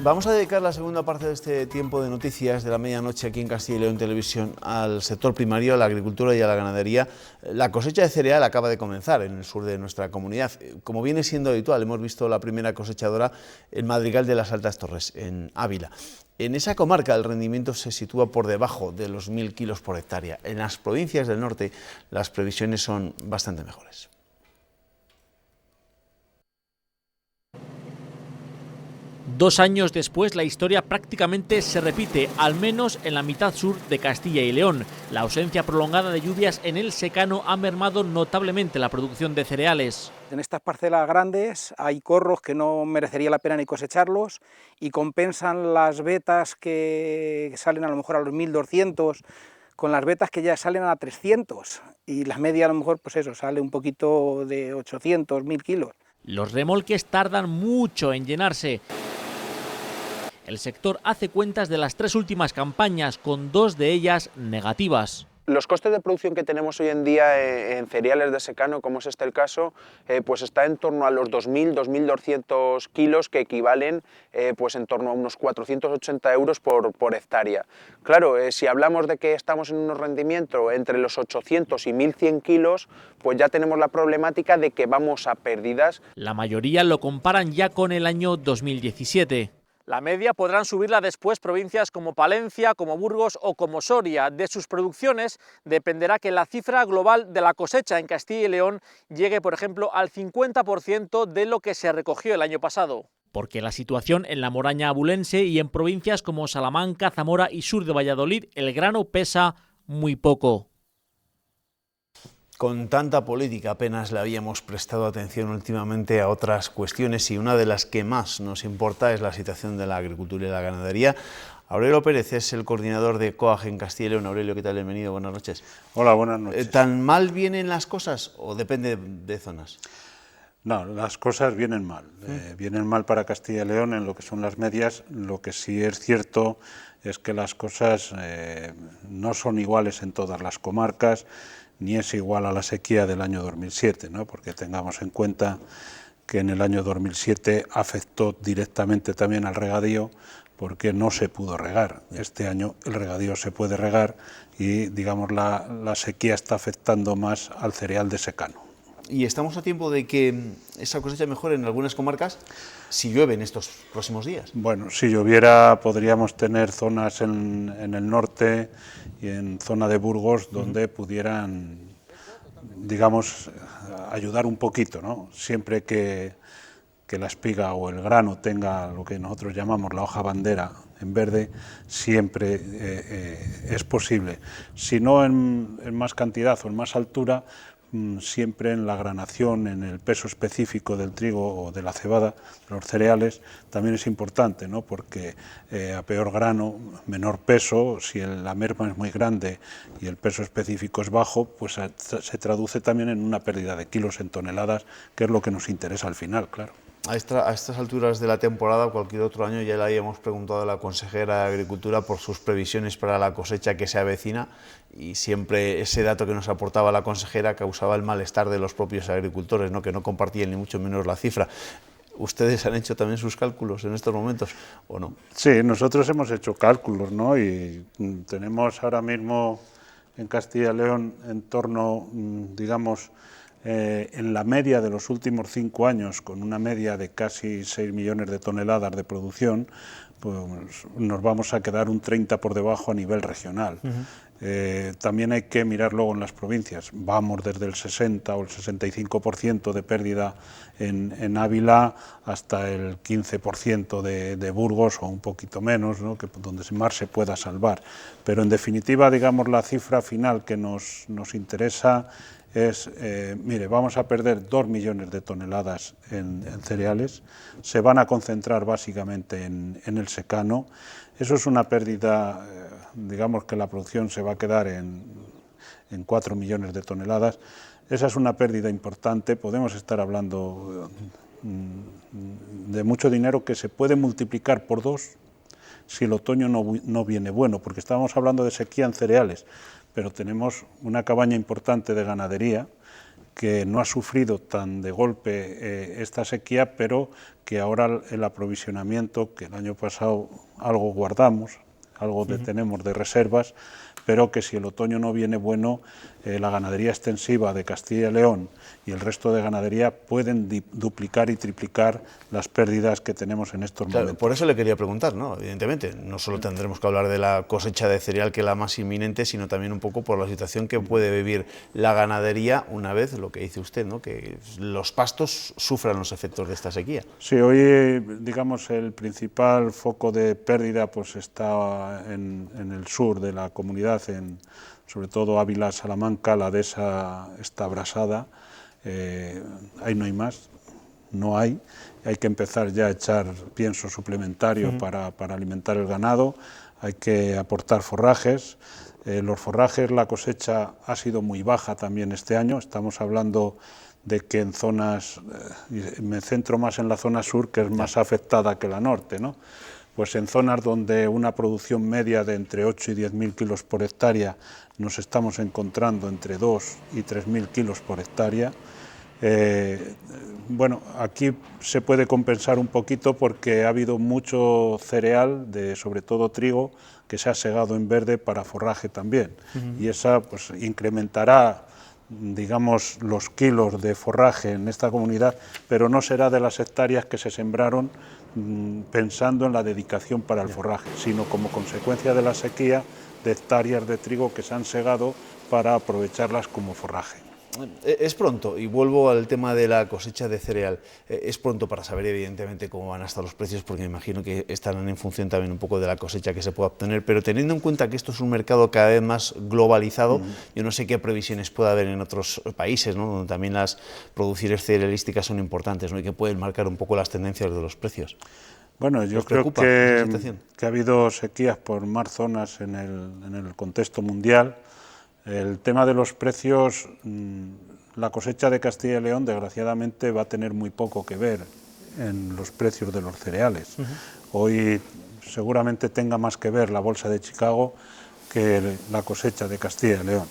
Vamos a dedicar la segunda parte de este tiempo de noticias de la medianoche aquí en Castilla y León Televisión al sector primario, a la agricultura y a la ganadería. La cosecha de cereal acaba de comenzar en el sur de nuestra comunidad. Como viene siendo habitual, hemos visto la primera cosechadora en Madrigal de las Altas Torres, en Ávila. En esa comarca el rendimiento se sitúa por debajo de los 1000 kilos por hectárea. En las provincias del norte las previsiones son bastante mejores. Dos años después, la historia prácticamente se repite, al menos en la mitad sur de Castilla y León. La ausencia prolongada de lluvias en el secano ha mermado notablemente la producción de cereales. En estas parcelas grandes hay corros que no merecería la pena ni cosecharlos y compensan las vetas que salen a lo mejor a los 1200 con las vetas que ya salen a 300 y la media a lo mejor pues eso, sale un poquito de 800, 1000 kilos. Los remolques tardan mucho en llenarse. El sector hace cuentas de las 3 últimas campañas, con 2 de ellas negativas. Los costes de producción que tenemos hoy en día en cereales de secano, como es este el caso, pues está en torno a los 2.000, 2.200 kilos, que equivalen pues en torno a unos 480 euros por hectárea. Claro, si hablamos de que estamos en unos rendimientos entre los 800 y 1.100 kilos, pues ya tenemos la problemática de que vamos a pérdidas. La mayoría lo comparan ya con el año 2017. La media podrán subirla después provincias como Palencia, como Burgos o como Soria. De sus producciones dependerá que la cifra global de la cosecha en Castilla y León llegue, por ejemplo, al 50% de lo que se recogió el año pasado. Porque la situación en la Moraña abulense y en provincias como Salamanca, Zamora y sur de Valladolid, el grano pesa muy poco. Con tanta política apenas le habíamos prestado atención últimamente a otras cuestiones y una de las que más nos importa es la situación de la agricultura y la ganadería. Aurelio Pérez es el coordinador de COAG en Castilla y León. Aurelio, ¿qué tal? Bienvenido, buenas noches. Hola, buenas noches. ¿Tan mal vienen las cosas o depende de zonas? No, las cosas vienen mal. Vienen mal para Castilla y León en lo que son las medias. Lo que sí es cierto es que las cosas no son iguales en todas las comarcas, ni es igual a la sequía del año 2007, ¿no? Porque tengamos en cuenta que en el año 2007 afectó directamente también al regadío, porque no se pudo regar. Este año el regadío se puede regar y, digamos, la sequía está afectando más al cereal de secano. ¿Y estamos a tiempo de que esa cosecha mejore en algunas comarcas si llueve en estos próximos días? Bueno, si lloviera podríamos tener zonas en el norte y en zona de Burgos donde pudieran, digamos, ayudar un poquito, ¿no? Siempre que la espiga o el grano tenga lo que nosotros llamamos la hoja bandera en verde, siempre es posible. Si no en más cantidad o en más altura, siempre en la granación, en el peso específico del trigo o de la cebada, de los cereales, también es importante, ¿no? Porque a peor grano, menor peso, si la merma es muy grande y el peso específico es bajo, pues se traduce también en una pérdida de kilos en toneladas, que es lo que nos interesa al final, claro. A estas alturas de la temporada, cualquier otro año, ya le habíamos preguntado a la consejera de Agricultura por sus previsiones para la cosecha que se avecina y siempre ese dato que nos aportaba la consejera causaba el malestar de los propios agricultores, ¿no? Que no compartían ni mucho menos la cifra. ¿Ustedes han hecho también sus cálculos en estos momentos o no? Sí, nosotros hemos hecho cálculos, ¿no? Y tenemos ahora mismo en Castilla y León en torno, digamos, en la media de los últimos 5 años, con una media de casi 6 millones de toneladas de producción, pues nos vamos a quedar un 30 por debajo a nivel regional. También hay que mirar luego en las provincias. Vamos desde el 60 o el 65% de pérdida en Ávila hasta el 15% de Burgos o un poquito menos, ¿no? Que donde más se pueda salvar. Pero en definitiva, digamos, la cifra final que nos interesa es, mire, vamos a perder 2 millones de toneladas en cereales, se van a concentrar básicamente en el secano. Eso es una pérdida, digamos que la producción se va a quedar en 4 millones de toneladas. Esa es una pérdida importante, podemos estar hablando de mucho dinero que se puede multiplicar por 2 si el otoño no viene bueno, porque estábamos hablando de sequía en cereales, pero tenemos una cabaña importante de ganadería que no ha sufrido tan de golpe esta sequía, pero que ahora el aprovisionamiento, que el año pasado algo guardamos, algo tenemos de reservas, pero que si el otoño no viene bueno, la ganadería extensiva de Castilla y León y el resto de ganadería pueden duplicar y triplicar las pérdidas que tenemos en estos momentos. Por eso le quería preguntar, ¿no? Evidentemente, no solo tendremos que hablar de la cosecha de cereal, que es la más inminente, sino también un poco por la situación que puede vivir la ganadería una vez, lo que dice usted, ¿no?, que los pastos sufran los efectos de esta sequía. Sí, hoy, digamos, el principal foco de pérdida pues está en el sur de la comunidad, sobre todo Ávila, Salamanca, la dehesa está abrasada, ahí no hay más, no hay que empezar ya a echar pienso suplementario para alimentar el ganado, hay que aportar forrajes. Los forrajes, la cosecha ha sido muy baja también este año, estamos hablando de que en zonas, me centro más en la zona sur, que es más afectada que la norte, ¿no? Pues en zonas donde una producción media de entre 8 y 10.000 kilos por hectárea nos estamos encontrando entre 2 y 3.000 kilos por hectárea. Bueno, aquí se puede compensar un poquito porque ha habido mucho cereal, sobre todo trigo, que se ha segado en verde para forraje también. Y esa pues incrementará, digamos, los kilos de forraje en esta comunidad, pero no será de las hectáreas que se sembraron pensando en la dedicación para el forraje, sino como consecuencia de la sequía de hectáreas de trigo que se han segado para aprovecharlas como forraje. Es pronto, y vuelvo al tema de la cosecha de cereal, es pronto para saber evidentemente cómo van a estar los precios, porque me imagino que estarán en función también un poco de la cosecha que se pueda obtener, pero teniendo en cuenta que esto es un mercado cada vez más globalizado, yo no sé qué previsiones puede haber en otros países, ¿no?, donde también las producciones cerealísticas son importantes, ¿no?, y que pueden marcar un poco las tendencias de los precios. Bueno, yo creo que ha habido sequías por más zonas en el contexto mundial. El tema de los precios, la cosecha de Castilla y León desgraciadamente va a tener muy poco que ver en los precios de los cereales. Hoy seguramente tenga más que ver la bolsa de Chicago que la cosecha de Castilla y León.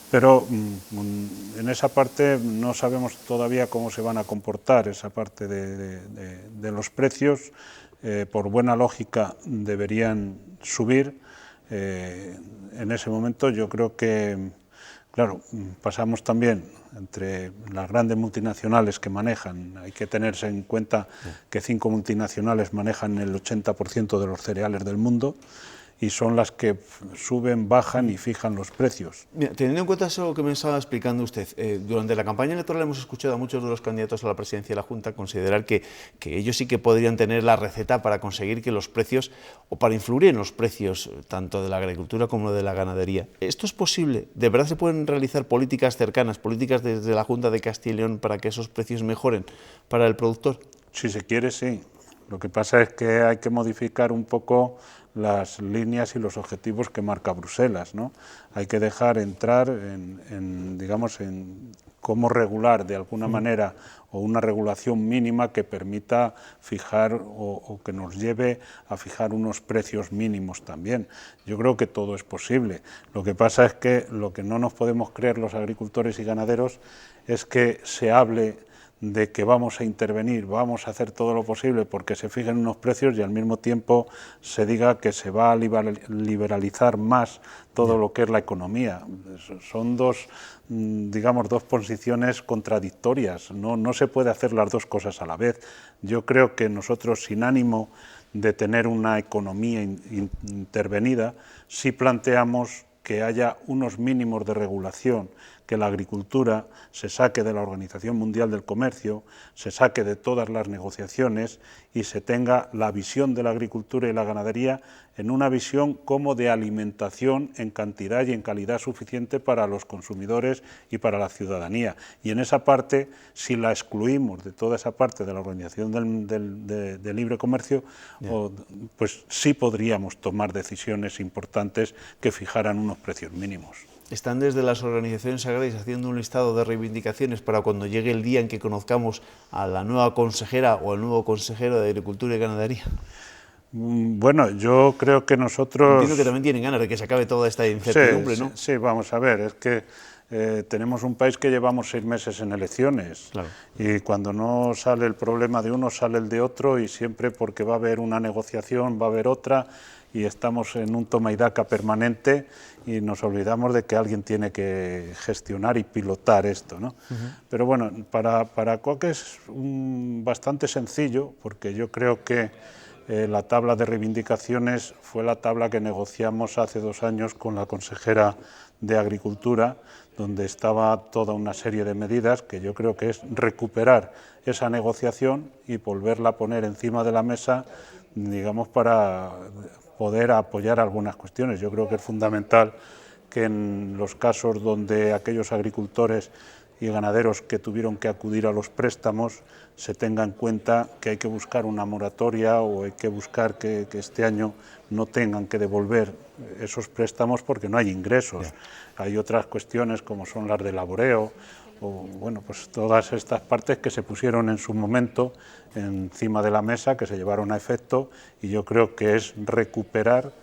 Pero en esa parte no sabemos todavía cómo se van a comportar esa parte de los precios. Por buena lógica deberían subir. En ese momento yo creo que, claro, pasamos también entre las grandes multinacionales que manejan, hay que tenerse en cuenta que 5 multinacionales manejan el 80% de los cereales del mundo, y son las que suben, bajan y fijan los precios. Mira, teniendo en cuenta eso que me estaba explicando usted, durante la campaña electoral hemos escuchado a muchos de los candidatos a la presidencia de la Junta considerar que ellos sí que podrían tener la receta para conseguir que los precios, o para influir en los precios tanto de la agricultura como de la ganadería. ¿Esto es posible? ¿De verdad se pueden realizar políticas cercanas, políticas desde la Junta de Castilla y León para que esos precios mejoren para el productor? Si se quiere, sí. Lo que pasa es que hay que modificar un poco las líneas y los objetivos que marca Bruselas, ¿no? Hay que dejar entrar digamos, en cómo regular de alguna manera, o una regulación mínima que permita fijar o que nos lleve a fijar unos precios mínimos también. Yo creo que todo es posible. Lo que pasa es que lo que no nos podemos creer los agricultores y ganaderos es que se hable de que vamos a intervenir, vamos a hacer todo lo posible porque se fijen unos precios y al mismo tiempo se diga que se va a liberalizar más todo lo que es la economía. Son dos posiciones contradictorias, no se puede hacer las dos cosas a la vez. Yo creo que nosotros, sin ánimo de tener una economía intervenida, sí planteamos que haya unos mínimos de regulación, que la agricultura se saque de la Organización Mundial del Comercio, se saque de todas las negociaciones y se tenga la visión de la agricultura y la ganadería en una visión como de alimentación en cantidad y en calidad suficiente para los consumidores y para la ciudadanía. Y en esa parte, si la excluimos de toda esa parte de la Organización del Libre Comercio, pues sí podríamos tomar decisiones importantes que fijaran unos precios mínimos. ¿Están desde las organizaciones agrarias haciendo un listado de reivindicaciones para cuando llegue el día en que conozcamos a la nueva consejera o al nuevo consejero de Agricultura y Ganadería? Bueno, yo creo que nosotros... Entiendo que también tienen ganas de que se acabe toda esta incertidumbre, sí, ¿no? Sí, vamos a ver, es que tenemos un país que llevamos 6 meses en elecciones, claro, y cuando no sale el problema de uno, sale el de otro, y siempre porque va a haber una negociación, va a haber otra, y estamos en un toma y daca permanente y nos olvidamos de que alguien tiene que gestionar y pilotar esto, ¿no? Pero bueno, para COAC es bastante sencillo, porque yo creo que la tabla de reivindicaciones fue la tabla que negociamos hace 2 años con la consejera de Agricultura, donde estaba toda una serie de medidas que yo creo que es recuperar esa negociación y volverla a poner encima de la mesa, digamos, para poder apoyar algunas cuestiones. Yo creo que es fundamental que en los casos donde aquellos agricultores y ganaderos que tuvieron que acudir a los préstamos se tenga en cuenta que hay que buscar una moratoria, o hay que buscar que este año no tengan que devolver esos préstamos porque no hay ingresos. Hay otras cuestiones como son las de laboreo, o bueno, pues todas estas partes que se pusieron en su momento encima de la mesa, que se llevaron a efecto, y yo creo que es recuperar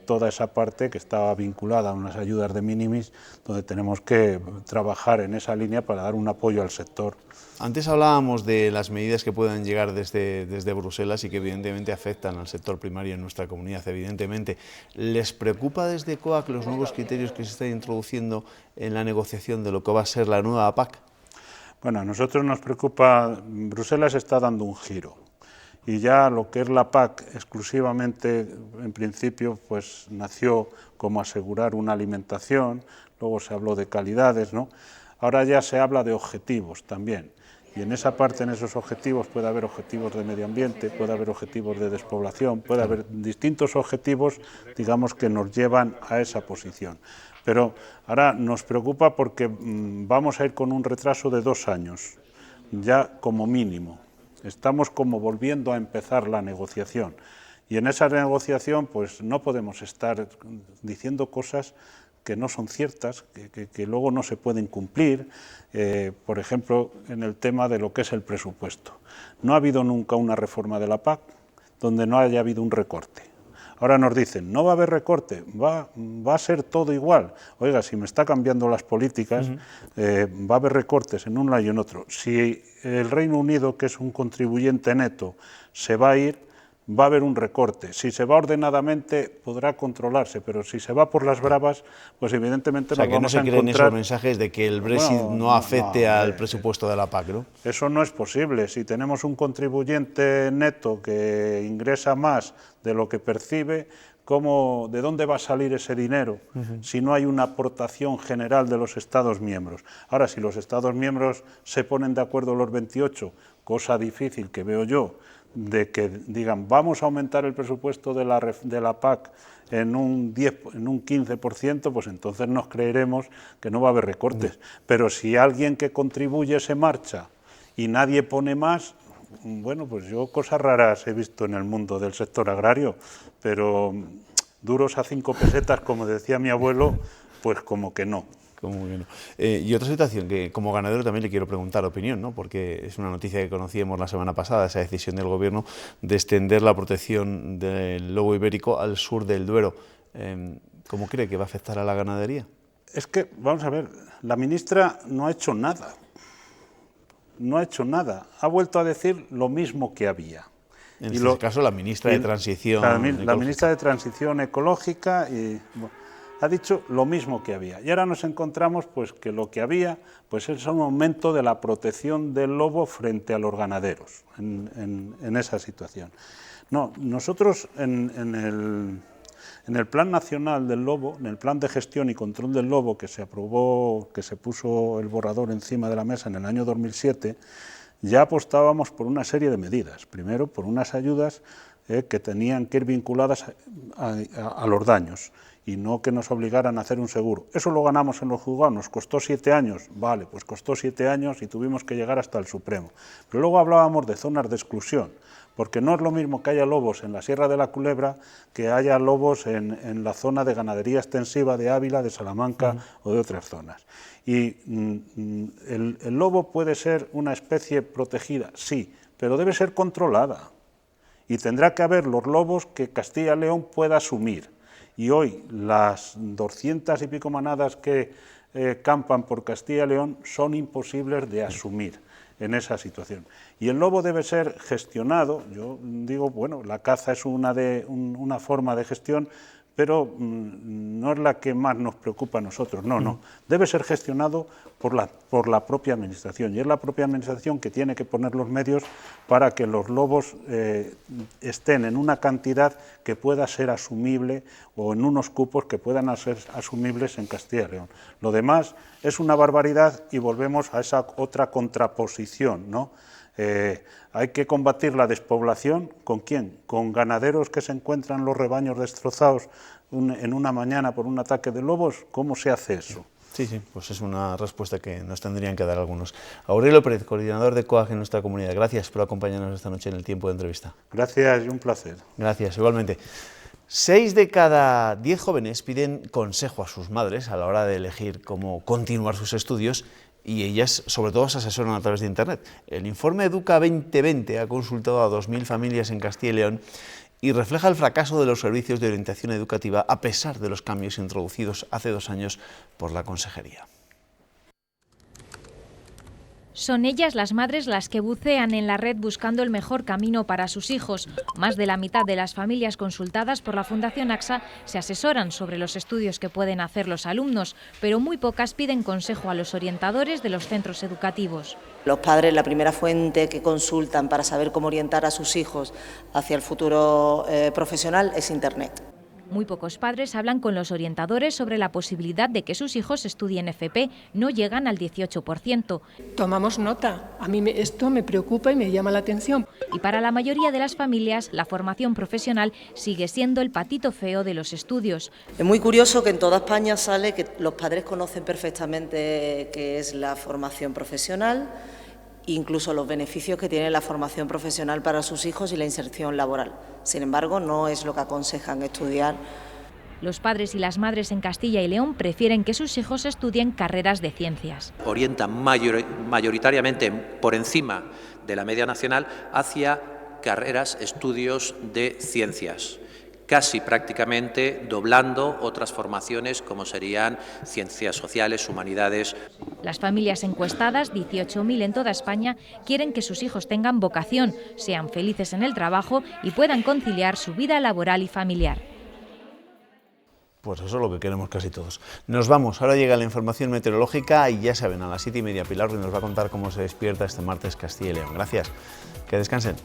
toda esa parte que estaba vinculada a unas ayudas de minimis, donde tenemos que trabajar en esa línea para dar un apoyo al sector. Antes hablábamos de las medidas que puedan llegar desde Bruselas y que evidentemente afectan al sector primario en nuestra comunidad, evidentemente. ¿Les preocupa desde COAC los nuevos criterios que se están introduciendo en la negociación de lo que va a ser la nueva PAC? Bueno, a nosotros nos preocupa, Bruselas está dando un giro. Y ya lo que es la PAC exclusivamente, en principio, pues nació como asegurar una alimentación, luego se habló de calidades, ¿no? Ahora ya se habla de objetivos también, y en esa parte, en esos objetivos, puede haber objetivos de medio ambiente, puede haber objetivos de despoblación, puede haber distintos objetivos, digamos, que nos llevan a esa posición. Pero ahora nos preocupa porque vamos a ir con un retraso de 2 años, ya como mínimo. Estamos como volviendo a empezar la negociación, y en esa negociación pues no podemos estar diciendo cosas que no son ciertas, que luego no se pueden cumplir. Por ejemplo, en el tema de lo que es el presupuesto. No ha habido nunca una reforma de la PAC donde no haya habido un recorte. Ahora nos dicen, no va a haber recorte, va a ser todo igual. Oiga, si me está cambiando las políticas, va a haber recortes en un lado y en otro. Si el Reino Unido, que es un contribuyente neto, se va a ir, va a haber un recorte. Si se va ordenadamente, podrá controlarse, pero si se va por las bravas, pues evidentemente nos vamos a encontrar... O sea, que no se creen esos mensajes de que el Brexit no afecte al presupuesto de la PAC, ¿no? Eso no es posible. Si tenemos un contribuyente neto que ingresa más de lo que percibe, ¿de dónde va a salir ese dinero si no hay una aportación general de los Estados miembros? Ahora, si los Estados miembros se ponen de acuerdo los 28, cosa difícil que veo yo, de que digan vamos a aumentar el presupuesto de la PAC en un 15%, pues entonces nos creeremos que no va a haber recortes. Pero si alguien que contribuye se marcha y nadie pone más, bueno, pues yo cosas raras he visto en el mundo del sector agrario, pero duros a 5 pesetas, como decía mi abuelo, pues como que no. Y otra situación que como ganadero también le quiero preguntar opinión, ¿no? Porque es una noticia que conocíamos la semana pasada, esa decisión del Gobierno de extender la protección del lobo ibérico al sur del Duero. ¿Cómo cree que va a afectar a la ganadería? Es que, vamos a ver, la ministra no ha hecho nada. No ha hecho nada. Ha vuelto a decir lo mismo que había. En este caso, la ministra de Transición Ecológica. La ministra de Transición Ecológica ha dicho lo mismo que había. Y ahora nos encontramos pues que lo que había pues es un aumento de la protección del lobo frente a los ganaderos en esa situación. No, nosotros en el Plan Nacional del Lobo, en el Plan de Gestión y Control del Lobo que se aprobó, que se puso el borrador encima de la mesa en el año 2007, ya apostábamos por una serie de medidas. Primero, por unas ayudas que tenían que ir vinculadas a los daños y no que nos obligaran a hacer un seguro. Eso lo ganamos en los juzgados, nos costó 7 años, vale, pues costó 7 años y tuvimos que llegar hasta el Supremo. Pero luego hablábamos de zonas de exclusión, porque no es lo mismo que haya lobos en la Sierra de la Culebra que haya lobos en la zona de ganadería extensiva de Ávila, de Salamanca o de otras zonas. Y el lobo puede ser una especie protegida, sí, pero debe ser controlada. Y tendrá que haber los lobos que Castilla y León pueda asumir. Y hoy las 200 y pico manadas que campan por Castilla y León son imposibles de asumir en esa situación. Y el lobo debe ser gestionado, yo digo, bueno, la caza es una forma de gestión, pero no es la que más nos preocupa a nosotros, no, debe ser gestionado por la propia administración, y es la propia administración que tiene que poner los medios para que los lobos estén en una cantidad que pueda ser asumible o en unos cupos que puedan ser asumibles en Castilla y León. Lo demás es una barbaridad y volvemos a esa otra contraposición, ¿no? Hay que combatir la despoblación, ¿con quién? Con ganaderos que se encuentran los rebaños destrozados en una mañana por un ataque de lobos. ¿Cómo se hace eso? Sí, pues es una respuesta que nos tendrían que dar algunos. Aurelio Pérez, coordinador de COAG en nuestra comunidad, gracias por acompañarnos esta noche en el tiempo de entrevista. Gracias y un placer. Gracias, igualmente. 6 de cada 10 jóvenes piden consejo a sus madres a la hora de elegir cómo continuar sus estudios, y ellas, sobre todo, se asesoran a través de Internet. El informe Educa 2020 ha consultado a 2.000 familias en Castilla y León y refleja el fracaso de los servicios de orientación educativa a pesar de los cambios introducidos hace 2 años por la Consejería. Son ellas, las madres, las que bucean en la red buscando el mejor camino para sus hijos. Más de la mitad de las familias consultadas por la Fundación AXA se asesoran sobre los estudios que pueden hacer los alumnos, pero muy pocas piden consejo a los orientadores de los centros educativos. Los padres, la primera fuente que consultan para saber cómo orientar a sus hijos hacia el futuro profesional es Internet. Muy pocos padres hablan con los orientadores sobre la posibilidad de que sus hijos estudien FP, no llegan al 18%. Tomamos nota, a mí esto me preocupa y me llama la atención. Y para la mayoría de las familias, la formación profesional sigue siendo el patito feo de los estudios. Es muy curioso que en toda España sale que los padres conocen perfectamente qué es la formación profesional, incluso los beneficios que tiene la formación profesional para sus hijos y la inserción laboral. Sin embargo, no es lo que aconsejan estudiar. Los padres y las madres en Castilla y León prefieren que sus hijos estudien carreras de ciencias. Orientan mayoritariamente por encima de la media nacional hacia carreras, estudios de ciencias, casi prácticamente doblando otras formaciones como serían ciencias sociales, humanidades. Las familias encuestadas, 18.000 en toda España, quieren que sus hijos tengan vocación, sean felices en el trabajo y puedan conciliar su vida laboral y familiar. Pues eso es lo que queremos casi todos. Nos vamos, ahora llega la información meteorológica y ya saben, a las 7:30 Pilar Ruiz nos va a contar cómo se despierta este martes Castilla y León. Gracias, que descansen.